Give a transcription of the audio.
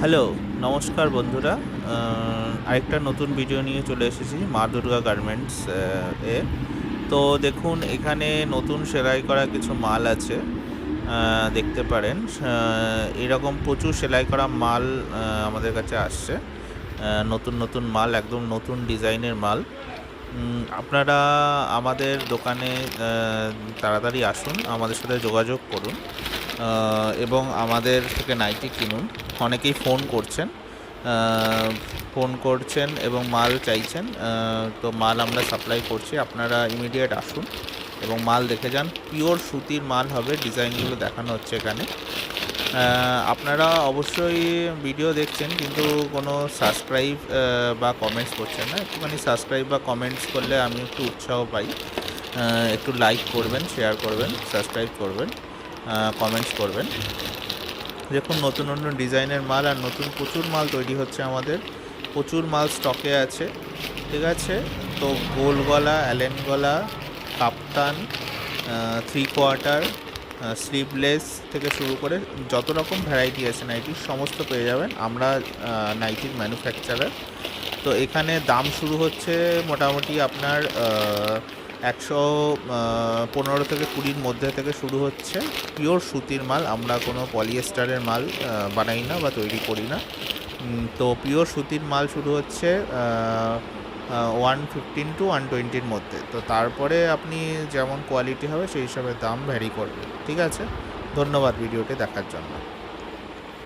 Hello, নমস্কার বন্ধুরা। আরেকটা নতুন ভিডিও নিয়ে চলে এসেছি মা দুর্গা গার্মেন্টস এ। তো দেখুন, এখানে নতুন সেলাই করা কিছু মাল আছে, দেখতে পারেন। এরকম প্রচুর সেলাই করা মাল আমাদের কাছে আসছে। নতুন নতুন মাল, একদম নতুন ডিজাইনের মাল। আপনারা আমাদের দোকানে তাড়াতাড়ি আসুন, আমাদের সাথে যোগাযোগ করুন এবং আমাদের থেকে নাইটি কিনুন। অনেকেই ফোন করছেন এবং মাল চাইছেন। তো মাল আমরা সাপ্লাই করছি, আপনারা ইমিডিয়েট আসুন এবং মাল দেখে যান। পিওর সুতির মাল হবে, ডিজাইনগুলো দেখানো হচ্ছে এখানে। আপনারা অবশ্যই ভিডিও দেখছেন কিন্তু কোনো সাবস্ক্রাইব বা কমেন্টস করছেন না। একটুখানি সাবস্ক্রাইব বা কমেন্টস করলে আমি একটু উৎসাহ পাই। একটু লাইক করবেন, শেয়ার করবেন, সাবস্ক্রাইব করবেন, কমেন্টস করবেন। দেখুন, নতুন নতুন ডিজাইনের মাল আর নতুন প্রচুর মাল তৈরি হচ্ছে আমাদের। প্রচুর মাল স্টকে আছে, ঠিক আছে? তো গোল গলা, অ্যালেন গলা, কাপ্তান, থ্রি কোয়ার্টার, স্লিভলেস থেকে শুরু করে যত রকম ভ্যারাইটি আছে নাইটির, সমস্ত পেয়ে যাবেন। আমরা নাইটির ম্যানুফ্যাকচারার। তো এখানে দাম শুরু হচ্ছে মোটামুটি আপনার ১১৫ থেকে ২০-র মধ্যে থেকে শুরু হচ্ছে। পিওর সুতির মাল, আমরা কোনো পলিয়েস্টারের মাল বানাই না বা তৈরি করি না। তো পিওর সুতির মাল শুরু হচ্ছে 115 টু 120-র মধ্যে। তো তারপরে আপনি যেমন কোয়ালিটি হবে সেই হিসাবে দাম ভ্যারি করবে, ঠিক আছে? ধন্যবাদ ভিডিওটি দেখার জন্য।